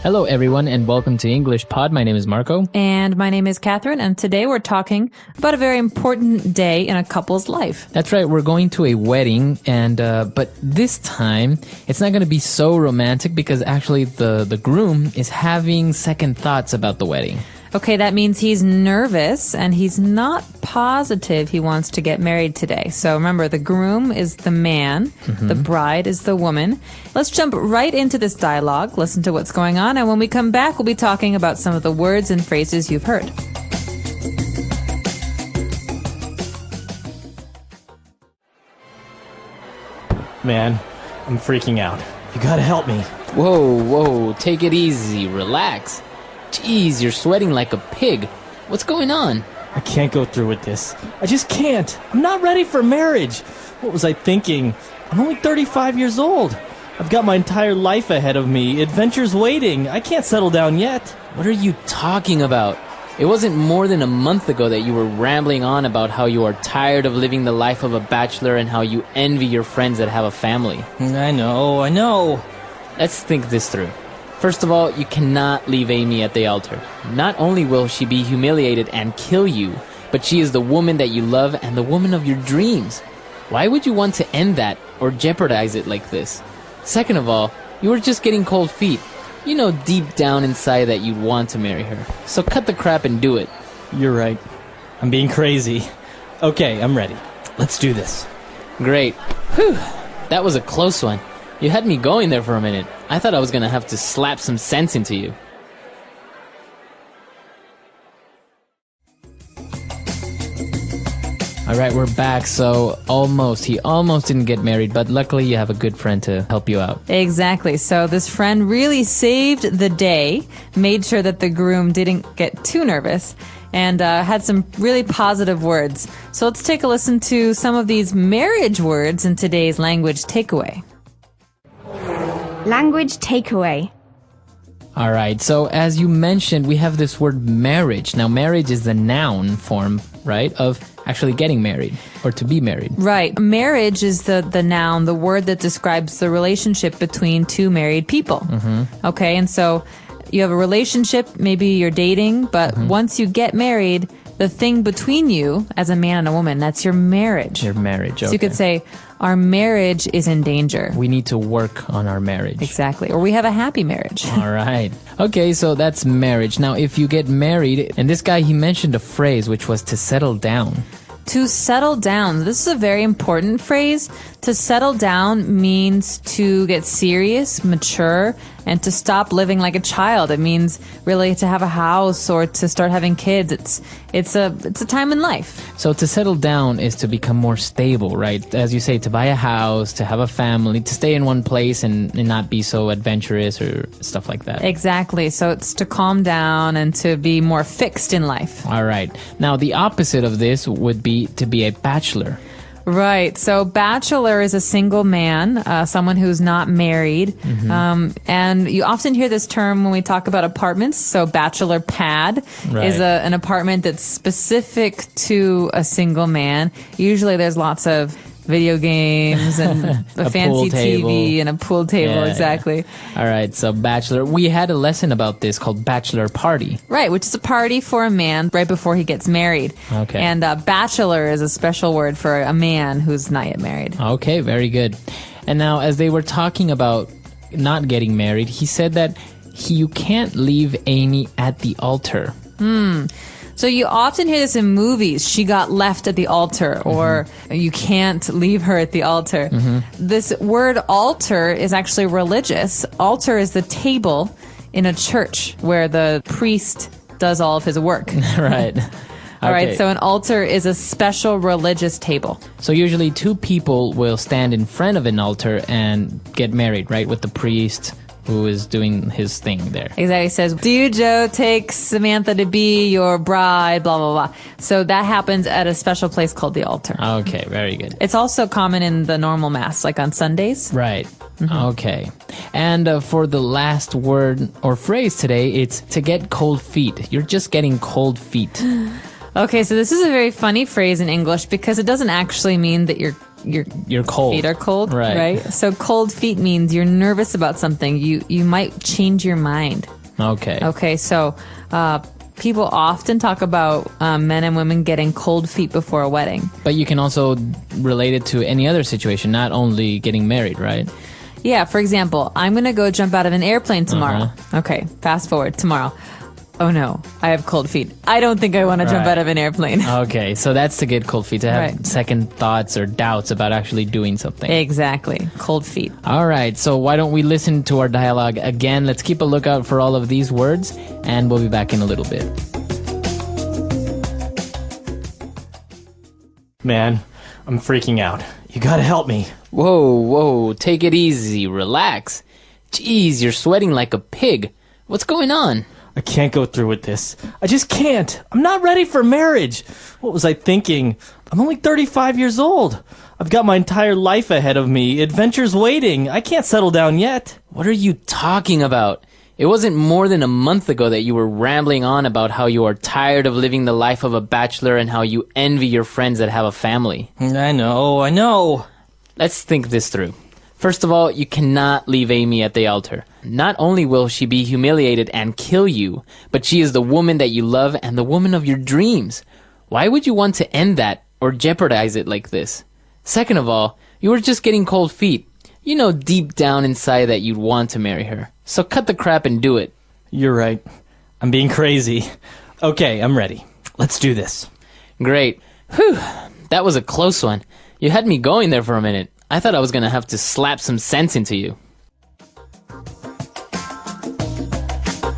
Hello, everyone, and welcome to English Pod. My name is Marco. And my name is Catherine, and today we're talking about a very important day in a couple's life. That's right. We're going to a wedding, and but this time it's not going to be so romantic because actually the groom is having second thoughts about the wedding. Okay, that means he's nervous and he's not positive he wants to get married today. So remember, the groom is the man, the bride is the woman. Let's jump right into this dialogue, listen to what's going on, and when we come back, we'll be talking about some of the words and phrases you've heard. Man, I'm freaking out. You gotta help me. Whoa, take it easy, relax. Jeez, you're sweating like a pig. What's going on? I can't go through with this. I just can't. I'm not ready for marriage. What was I thinking? I'm only 35 years old. I've got my entire life ahead of me. Adventure's waiting. I can't settle down yet. What are you talking about? It wasn't more than a month ago that you were rambling on about how you are tired of living the life of a bachelor and how you envy your friends that have a family. I know. Let's think this through. First of all, you cannot leave Amy at the altar. Not only will she be humiliated and kill you, but she is the woman that you love and the woman of your dreams. Why would you want to end that or jeopardize it like this? Second of all, you were just getting cold feet. You know deep down inside that you'd want to marry her. So cut the crap and do it. You're right. I'm being crazy. Okay, I'm ready. Let's do this. Great. Whew. That was a close one. You had me going there for a minute. I thought I was gonna have to slap some sense into you. Alright, we're back. So he almost didn't get married, but luckily you have a good friend to help you out. Exactly. So this friend really saved the day, made sure that the groom didn't get too nervous, and had some really positive words. So let's take a listen to some of these marriage words in today's language takeaway. Language takeaway. All right, so as you mentioned, we have this word marriage. Now, marriage is the noun form, right, of actually getting married or to be married. Right. Marriage is the noun, the word that describes the relationship between two married people. Okay, and so you have a relationship, maybe you're dating, but once you get married, the thing between you as a man and a woman, that's your marriage. Your marriage, okay. So you could say, our marriage is in danger. We need to work on our marriage. Exactly. Or we have a happy marriage. All right. Okay, so that's marriage. Now, if you get married, and this guy, he mentioned a phrase, which was to settle down. To settle down. This is a very important phrase. To settle down means to get serious, mature, and to stop living like a child. It means really to have a house or to start having kids. It's a time in life. So to settle down is to become more stable, right? As you say, to buy a house, to have a family, to stay in one place and not be so adventurous or stuff like that. Exactly. So it's to calm down and to be more fixed in life. All right. Now, the opposite of this would be to be a bachelor. Right. So bachelor is a single man, someone who's not married. And you often hear this term when we talk about apartments. So bachelor pad is an apartment that's specific to a single man. Usually there's lots of video games and a fancy TV and a pool table. Yeah, exactly. Yeah. All right. So bachelor, we had a lesson about this called bachelor party. Right. Which is a party for a man right before he gets married. Okay. And bachelor is a special word for a man who's not yet married. Okay. Very good. And now as they were talking about not getting married, he said that you can't leave Amy at the altar. So you often hear this in movies, she got left at the altar, or you can't leave her at the altar. This word altar is actually religious. Altar is the table in a church where the priest does all of his work. Right. All right, so an altar is a special religious table. So usually two people will stand in front of an altar and get married, right, with the priest who is doing his thing there. Exactly. It says, do you, Joe, take Samantha to be your bride, blah, blah, blah. So that happens at a special place called the altar. Okay, very good. It's also common in the normal mass, like on Sundays. Right. Okay. And for the last word or phrase today, it's to get cold feet. You're just getting cold feet. Okay, so this is a very funny phrase in English because it doesn't actually mean that your cold. feet are cold, right? So cold feet means you're nervous about something. You might change your mind. Okay. Okay, so people often talk about men and women getting cold feet before a wedding. But you can also relate it to any other situation, not only getting married, right? Yeah, for example, I'm going to go jump out of an airplane tomorrow. Okay, fast forward tomorrow. Oh no, I have cold feet. I don't think I want to jump out of an airplane. Okay, so that's to get cold feet, to have second thoughts or doubts about actually doing something. Exactly, cold feet. All right, so why don't we listen to our dialogue again? Let's keep a lookout for all of these words, and we'll be back in a little bit. Man, I'm freaking out. You gotta help me. Whoa, take it easy, relax. Jeez, you're sweating like a pig. What's going on? I can't go through with this. I just can't. I'm not ready for marriage. What was I thinking? I'm only 35 years old. I've got my entire life ahead of me. Adventure's waiting. I can't settle down yet. What are you talking about? It wasn't more than a month ago that you were rambling on about how you are tired of living the life of a bachelor and how you envy your friends that have a family. I know. Let's think this through. First of all, you cannot leave Amy at the altar. Not only will she be humiliated and kill you, but she is the woman that you love and the woman of your dreams. Why would you want to end that or jeopardize it like this? Second of all, you were just getting cold feet. You know deep down inside that you'd want to marry her. So cut the crap and do it. You're right. I'm being crazy. Okay, I'm ready. Let's do this. Great. Whew, that was a close one. You had me going there for a minute. I thought I was going to have to slap some sense into you.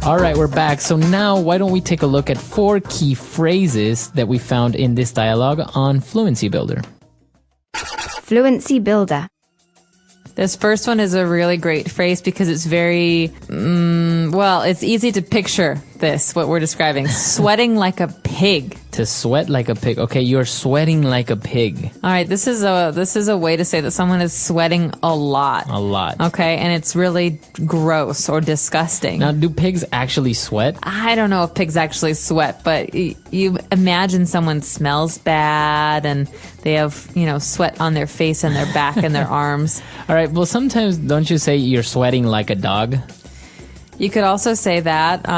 All right, we're back. So now why don't we take a look at 4 key phrases that we found in this dialogue on Fluency Builder. Fluency Builder. This first one is a really great phrase because it's very, it's easy to picture this, what we're describing. Sweating like a pig. To sweat like a pig. Okay, you're sweating like a pig. All right, this is a way to say that someone is sweating a lot. A lot. Okay, and it's really gross or disgusting. Now, do pigs actually sweat? I don't know if pigs actually sweat, but you imagine someone smells bad and they have, sweat on their face and their back and their arms. All right, well, sometimes don't you say you're sweating like a dog? You could also say that.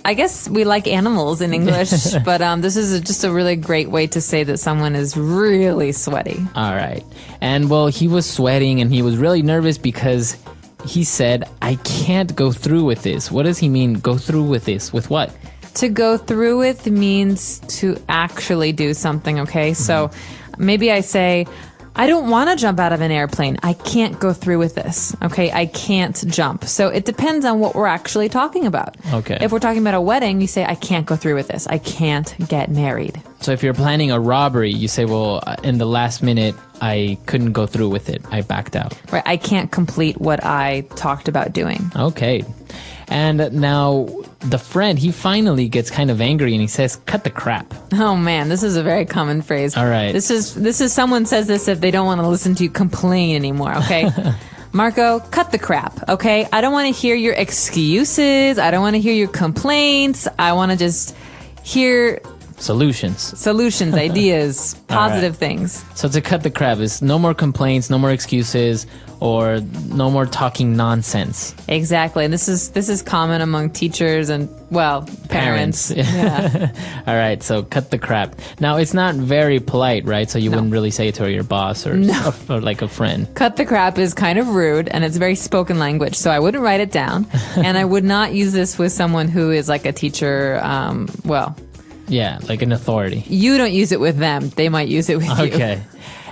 I guess we like animals in English, but this is just a really great way to say that someone is really sweaty. All right. And, well, he was sweating and he was really nervous because he said, I can't go through with this. What does he mean, go through with this? With what? To go through with means to actually do something, okay? So maybe I say, I don't want to jump out of an airplane. I can't go through with this. Okay, I can't jump. So it depends on what we're actually talking about. Okay. If we're talking about a wedding, you say, I can't go through with this. I can't get married. So if you're planning a robbery, you say, well, in the last minute, I couldn't go through with it. I backed out. Right, I can't complete what I talked about doing. Okay. And now the friend, he finally gets kind of angry and he says, cut the crap. Oh man, this is a very common phrase. All right. This is someone says this if they don't want to listen to you complain anymore, okay? Marco, cut the crap, okay? I don't want to hear your excuses. I don't want to hear your complaints. I want to just hear solutions, ideas, positive things. So to cut the crap is no more complaints, no more excuses, or no more talking nonsense. Exactly. And this is common among teachers and, parents. Yeah. All right, so cut the crap. Now, it's not very polite, right? So you wouldn't really say it to your boss or like a friend. Cut the crap is kind of rude, and it's very spoken language, so I wouldn't write it down. And I would not use this with someone who is like a teacher, yeah, like an authority. You don't use it with them. They might use it with you. Okay.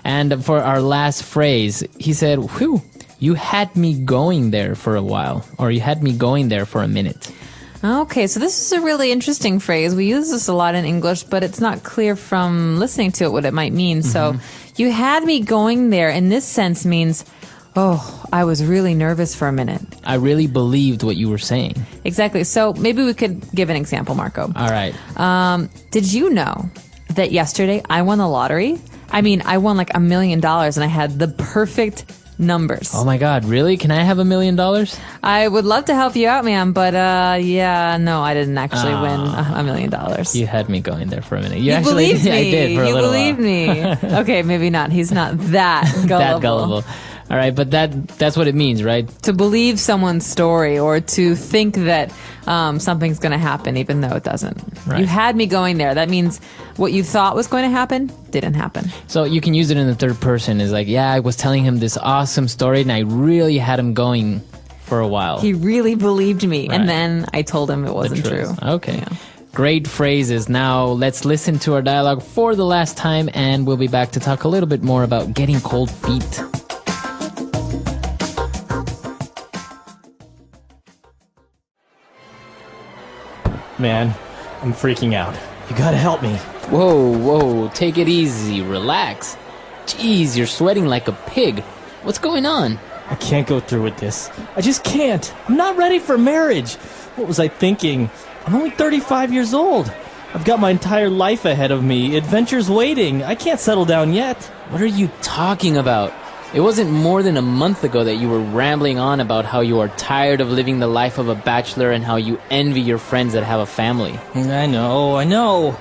And for our last phrase, he said, whew, you had me going there for a while, or you had me going there for a minute. Okay, so this is a really interesting phrase. We use this a lot in English, but it's not clear from listening to it what it might mean. So you had me going there in this sense means, I was really nervous for a minute. I really believed what you were saying. Exactly. So maybe we could give an example, Marco. All right. Did you know that yesterday I won the lottery? I mean, I won like $1 million and I had the perfect numbers. Oh my God, really? Can I have $1 million? I would love to help you out, man, but no, I didn't actually win $1 million. You had me going there for a minute. You actually believed me. I did for a little while. You believed me. Okay, maybe not. He's not that gullible. That gullible. All right, but that's what it means, right? To believe someone's story or to think that something's going to happen even though it doesn't. Right. You had me going there. That means what you thought was going to happen didn't happen. So you can use it in the third person. It's like, yeah, I was telling him this awesome story and I really had him going for a while. He really believed me, Right. and then I told him it wasn't true. Okay. Yeah. Great phrases. Now let's listen to our dialogue for the last time, and we'll be back to talk a little bit more about getting cold feet. Man, I'm freaking out. You gotta help me. Whoa, take it easy. Relax. Jeez, you're sweating like a pig. What's going on? I can't go through with this. I just can't. I'm not ready for marriage. What was I thinking? I'm only 35 years old. I've got my entire life ahead of me. Adventure's waiting. I can't settle down yet. What are you talking about? It wasn't more than a month ago that you were rambling on about how you are tired of living the life of a bachelor and how you envy your friends that have a family. I know.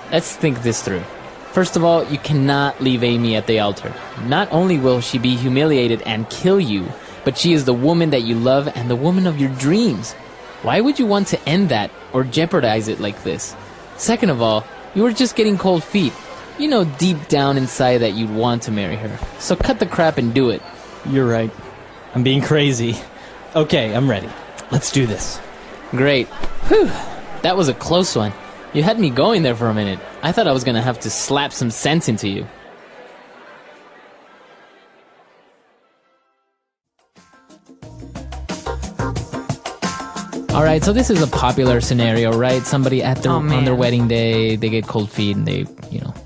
Let's think this through. First of all, you cannot leave Amy at the altar. Not only will she be humiliated and kill you, but she is the woman that you love and the woman of your dreams. Why would you want to end that or jeopardize it like this? Second of all, you were just getting cold feet. You know deep down inside that you'd want to marry her. So cut the crap and do it. You're right. I'm being crazy. Okay, I'm ready. Let's do this. Great. Whew. That was a close one. You had me going there for a minute. I thought I was gonna have to slap some sense into you. All right, so this is a popular scenario, right? Somebody at their on their wedding day, they get cold feet and they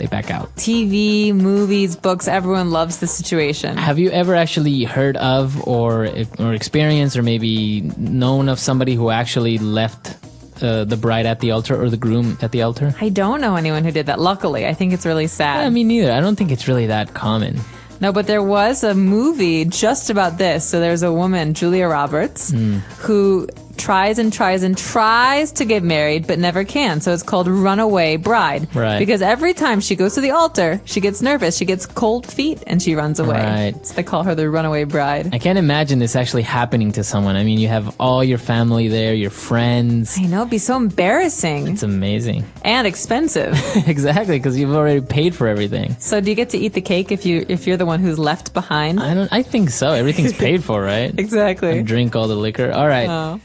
back out. TV, movies, books, everyone loves the situation. Have you ever actually heard of or experienced or maybe known of somebody who actually left the bride at the altar or the groom at the altar? I don't know anyone who did that. Luckily, I think it's really sad. Yeah, me neither. I don't think it's really that common. No, but there was a movie just about this. So there's a woman, Julia Roberts, who tries to get married but never can. So it's called Runaway Bride. Right. Because every time she goes to the altar, she gets nervous, she gets cold feet, and she runs away. Right. So they call her the Runaway Bride. I can't imagine this actually happening to someone. I mean, you have all your family there, your friends. I know, it'd be so embarrassing. It's amazing. And expensive. Exactly, because you've already paid for everything. So do you get to eat the cake if you're the one who's left behind? I think so. Everything's paid for, right? Exactly. And drink all the liquor. All right. Oh.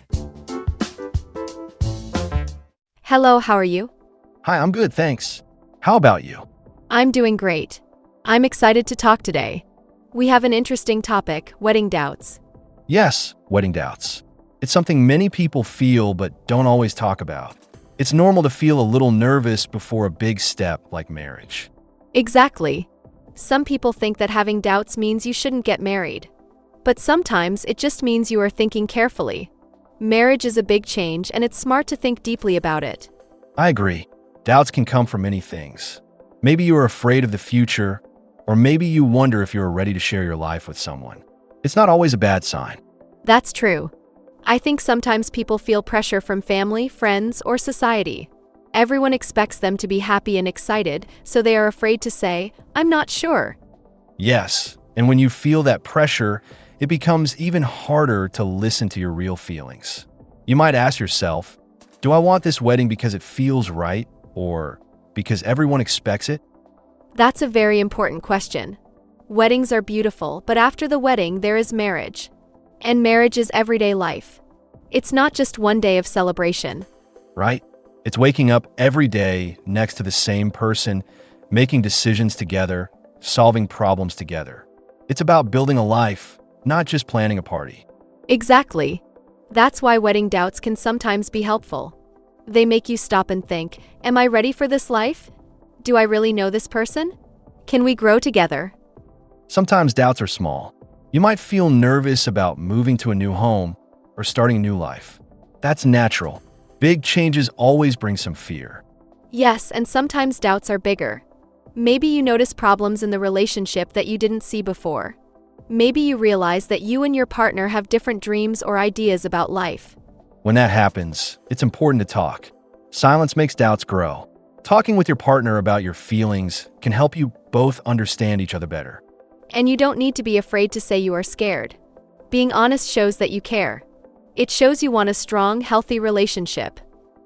Hello, how are you? Hi, I'm good, thanks. How about you? I'm doing great. I'm excited to talk today. We have an interesting topic, wedding doubts. Yes, wedding doubts. It's something many people feel but don't always talk about. It's normal to feel a little nervous before a big step like marriage. Exactly. Some people think that having doubts means you shouldn't get married. But sometimes it just means you are thinking carefully. Marriage is a big change, and it's smart to think deeply about it. I agree. Doubts can come from many things. Maybe you are afraid of the future, or maybe you wonder if you are ready to share your life with someone. It's not always a bad sign. That's true. I think sometimes people feel pressure from family, friends, or society. Everyone expects them to be happy and excited, so they are afraid to say, "I'm not sure." Yes, and when you feel that pressure, it becomes even harder to listen to your real feelings. You might ask yourself, do I want this wedding because it feels right or because everyone expects it? That's a very important question. Weddings are beautiful, but after the wedding, there is marriage. And marriage is everyday life. It's not just one day of celebration. Right? It's waking up every day next to the same person, making decisions together, solving problems together. It's about building a life, not just planning a party. Exactly. That's why wedding doubts can sometimes be helpful. They make you stop and think, am I ready for this life? Do I really know this person? Can we grow together? Sometimes doubts are small. You might feel nervous about moving to a new home or starting a new life. That's natural. Big changes always bring some fear. Yes, and sometimes doubts are bigger. Maybe you notice problems in the relationship that you didn't see before. Maybe you realize that you and your partner have different dreams or ideas about life. When that happens, it's important to talk. Silence makes doubts grow. Talking with your partner about your feelings can help you both understand each other better. And you don't need to be afraid to say you are scared. Being honest shows that you care. It shows you want a strong, healthy relationship.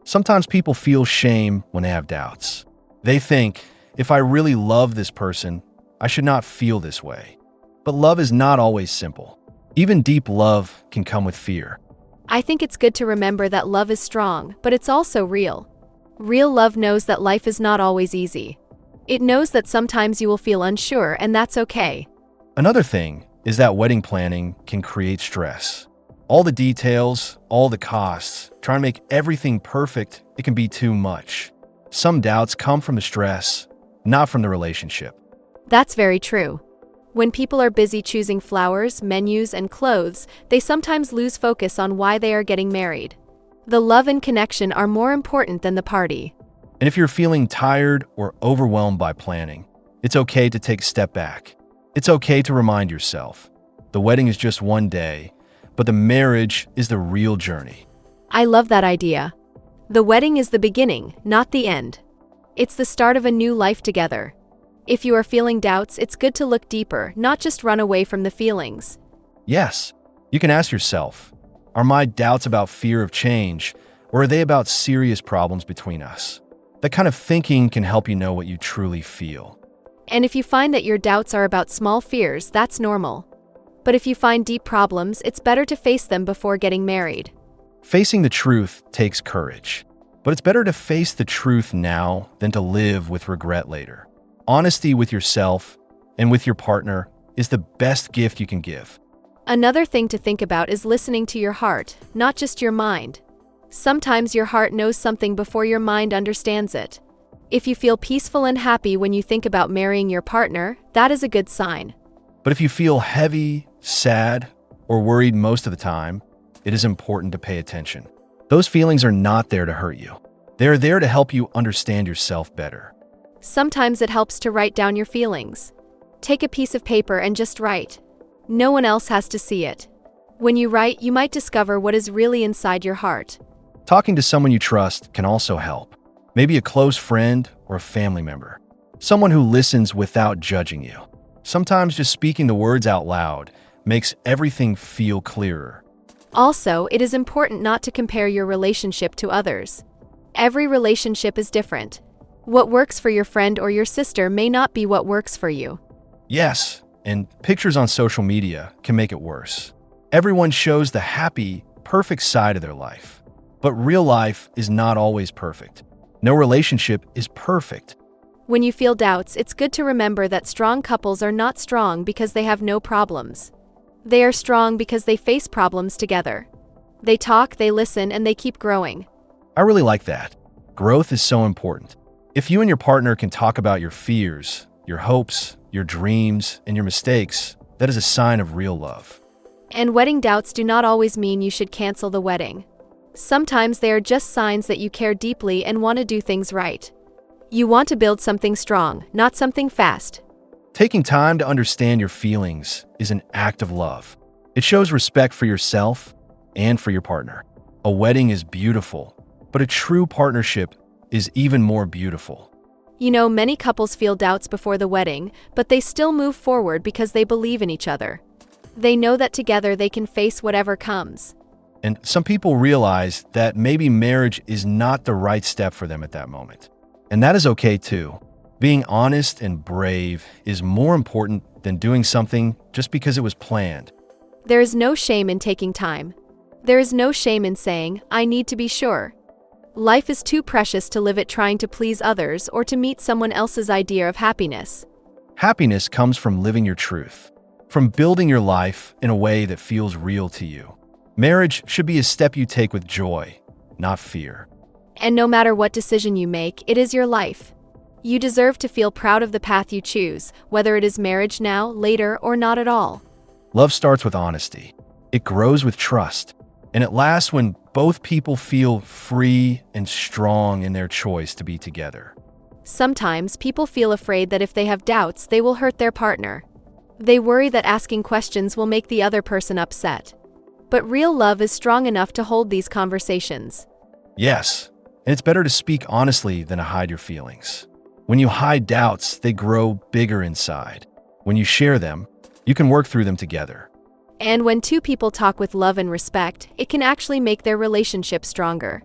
Sometimes people feel shame when they have doubts. They think, if I really love this person, I should not feel this way. But love is not always simple. Even deep love can come with fear. I think it's good to remember that love is strong, but it's also real. Real love knows that life is not always easy. It knows that sometimes you will feel unsure, and that's okay. Another thing is that wedding planning can create stress. All the details, all the costs, trying to make everything perfect, it can be too much. Some doubts come from the stress, not from the relationship. That's very true. When people are busy choosing flowers, menus, and clothes, they sometimes lose focus on why they are getting married. The love and connection are more important than the party. And if you're feeling tired or overwhelmed by planning, it's okay to take a step back. It's okay to remind yourself, the wedding is just one day, but the marriage is the real journey. I love that idea. The wedding is the beginning, not the end. It's the start of a new life together. If you are feeling doubts, it's good to look deeper, not just run away from the feelings. Yes, you can ask yourself, are my doubts about fear of change, or are they about serious problems between us? That kind of thinking can help you know what you truly feel. And if you find that your doubts are about small fears, that's normal. But if you find deep problems, it's better to face them before getting married. Facing the truth takes courage, but it's better to face the truth now than to live with regret later. Honesty with yourself and with your partner is the best gift you can give. Another thing to think about is listening to your heart, not just your mind. Sometimes your heart knows something before your mind understands it. If you feel peaceful and happy when you think about marrying your partner, that is a good sign. But if you feel heavy, sad, or worried most of the time, it is important to pay attention. Those feelings are not there to hurt you. They are there to help you understand yourself better. Sometimes it helps to write down your feelings. Take a piece of paper and just write. No one else has to see it. When you write, you might discover what is really inside your heart. Talking to someone you trust can also help. Maybe a close friend or a family member. Someone who listens without judging you. Sometimes just speaking the words out loud makes everything feel clearer. Also, it is important not to compare your relationship to others. Every relationship is different. What works for your friend or your sister may not be what works for you. Yes, and pictures on social media can make it worse. Everyone shows the happy, perfect side of their life. But real life is not always perfect. No relationship is perfect. When you feel doubts, it's good to remember that strong couples are not strong because they have no problems. They are strong because they face problems together. They talk, they listen, and they keep growing. I really like that. Growth is so important. If you and your partner can talk about your fears, your hopes, your dreams, and your mistakes, that is a sign of real love. And wedding doubts do not always mean you should cancel the wedding. Sometimes they are just signs that you care deeply and want to do things right. You want to build something strong, not something fast. Taking time to understand your feelings is an act of love. It shows respect for yourself and for your partner. A wedding is beautiful, but a true partnership is even more beautiful. You know, many couples feel doubts before the wedding, but they still move forward because they believe in each other. They know that together they can face whatever comes. And some people realize that maybe marriage is not the right step for them at that moment. And that is okay too. Being honest and brave is more important than doing something just because it was planned. There is no shame in taking time. There is no shame in saying, I need to be sure. Life is too precious to live it trying to please others or to meet someone else's idea of happiness. Happiness comes from living your truth, from building your life in a way that feels real to you. Marriage should be a step you take with joy, not fear. And no matter what decision you make, it is your life. You deserve to feel proud of the path you choose, whether it is marriage now, later, or not at all. Love starts with honesty. It grows with trust. And it lasts when both people feel free and strong in their choice to be together. Sometimes people feel afraid that if they have doubts, they will hurt their partner. They worry that asking questions will make the other person upset. But real love is strong enough to hold these conversations. Yes, and it's better to speak honestly than to hide your feelings. When you hide doubts, they grow bigger inside. When you share them, You can work through them together. And when two people talk with love and respect, it can actually make their relationship stronger.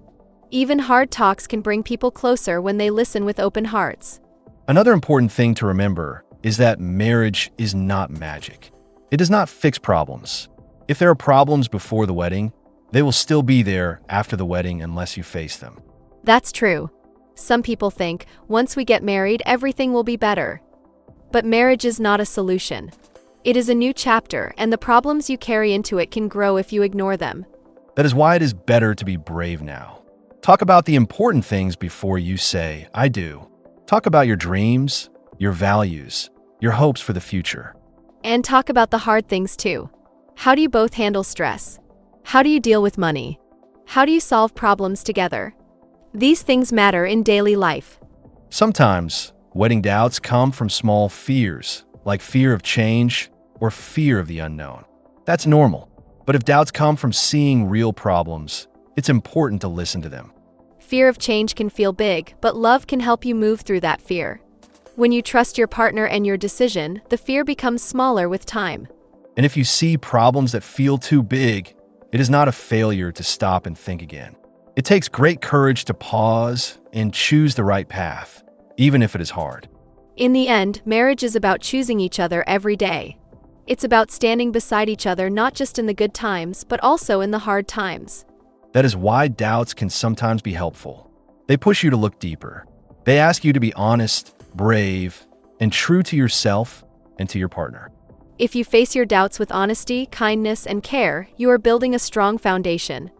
Even hard talks can bring people closer when they listen with open hearts. Another important thing to remember is that marriage is not magic. It does not fix problems. If there are problems before the wedding, they will still be there after the wedding unless you face them. That's true. Some people think, once we get married, everything will be better. But marriage is not a solution. It is a new chapter, and the problems you carry into it can grow if you ignore them. That is why it is better to be brave now. Talk about the important things before you say, I do. Talk about your dreams, your values, your hopes for the future. And talk about the hard things too. How do you both handle stress? How do you deal with money? How do you solve problems together? These things matter in daily life. Sometimes, wedding doubts come from small fears, like fear of change or fear of the unknown. That's normal. But if doubts come from seeing real problems, it's important to listen to them. Fear of change can feel big, but love can help you move through that fear. When you trust your partner and your decision, the fear becomes smaller with time. And if you see problems that feel too big, it is not a failure to stop and think again. It takes great courage to pause and choose the right path, even if it is hard. In the end, marriage is about choosing each other every day. It's about standing beside each other not just in the good times, but also in the hard times. That is why doubts can sometimes be helpful. They push you to look deeper. They ask you to be honest, brave, and true to yourself and to your partner. If you face your doubts with honesty, kindness, and care, you are building a strong foundation.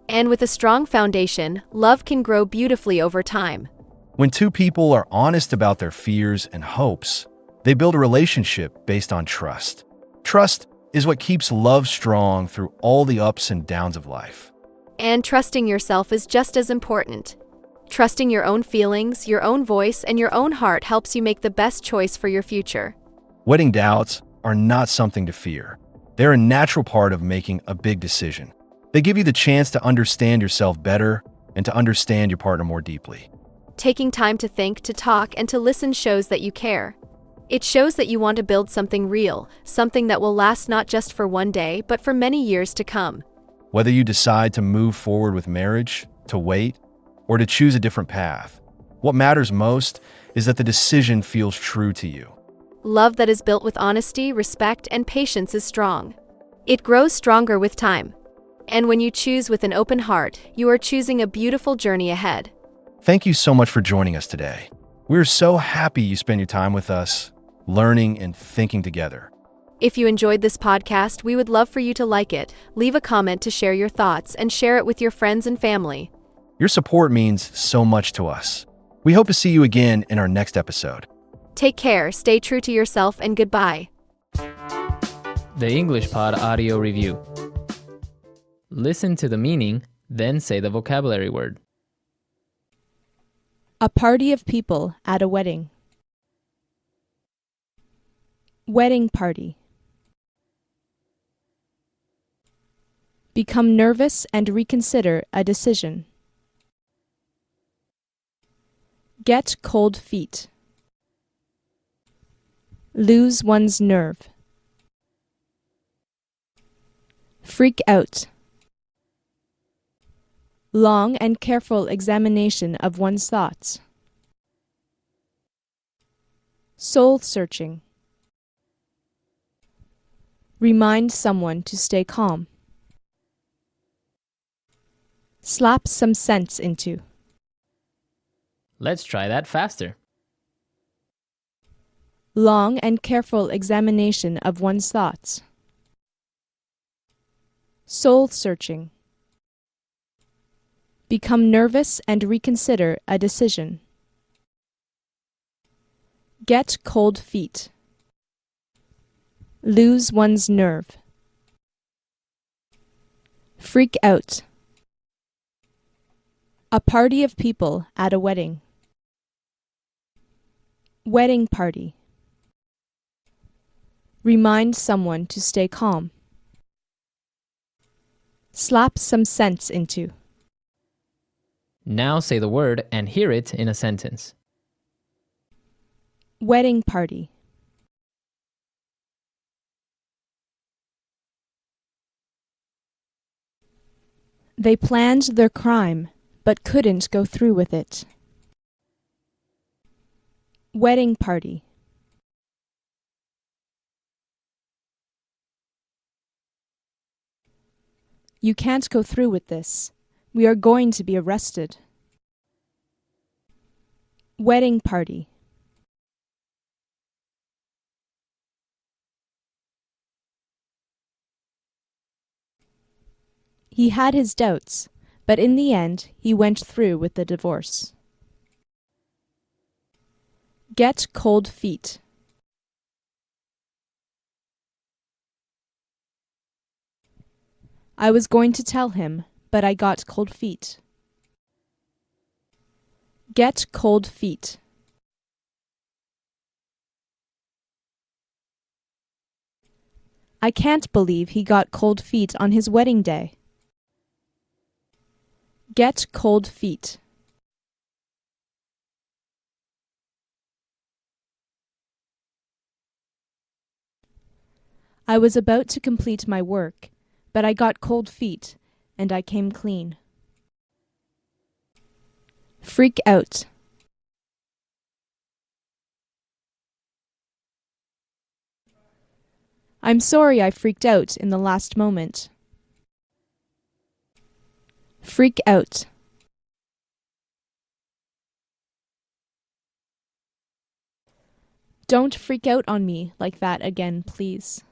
And with a strong foundation, love can grow beautifully over time. When two people are honest about their fears and hopes, they build a relationship based on trust. Trust is what keeps love strong through all the ups and downs of life. And trusting yourself is just as important. Trusting your own feelings, your own voice, and your own heart helps you make the best choice for your future. Wedding doubts are not something to fear. They're a natural part of making a big decision. They give you the chance to understand yourself better and to understand your partner more deeply. Taking time to think, to talk, and to listen shows that you care. It shows that you want to build something real, something that will last not just for one day, but for many years to come. Whether you decide to move forward with marriage, to wait, or to choose a different path, what matters most is that the decision feels true to you. Love that is built with honesty, respect, and patience is strong. It grows stronger with time. And when you choose with an open heart, you are choosing a beautiful journey ahead. Thank you so much for joining us today. We're so happy you spend your time with us, learning and thinking together. If you enjoyed this podcast, we would love for you to like it, leave a comment to share your thoughts, and share it with your friends and family. Your support means so much to us. We hope to see you again in our next episode. Take care, stay true to yourself, and goodbye. The English Pod Audio Review. Listen to the meaning, then say the vocabulary word. A party of people at a wedding. Wedding party. Become nervous and reconsider a decision. Get cold feet. Lose one's nerve. Freak out. Long and careful examination of one's thoughts. Soul searching. Remind someone to stay calm. Slap some sense into. Let's try that faster. Long and careful examination of one's thoughts. Soul searching. Become nervous and reconsider a decision. Get cold feet. Lose one's nerve. Freak out. A party of people at a wedding. Wedding party. Remind someone to stay calm. Slap some sense into. Now say the word and hear it in a sentence. Wedding party. They planned their crime, but couldn't go through with it. Wedding party. You can't go through with this. We are going to be arrested. Wedding party. He had his doubts, but in the end, he went through with the divorce. Get cold feet. I was going to tell him, but I got cold feet. Get cold feet. I can't believe he got cold feet on his wedding day. Get cold feet. I was about to complete my work, but I got cold feet, and I came clean. Freak out. I'm sorry I freaked out in the last moment. Freak out. Don't freak out on me like that again, please.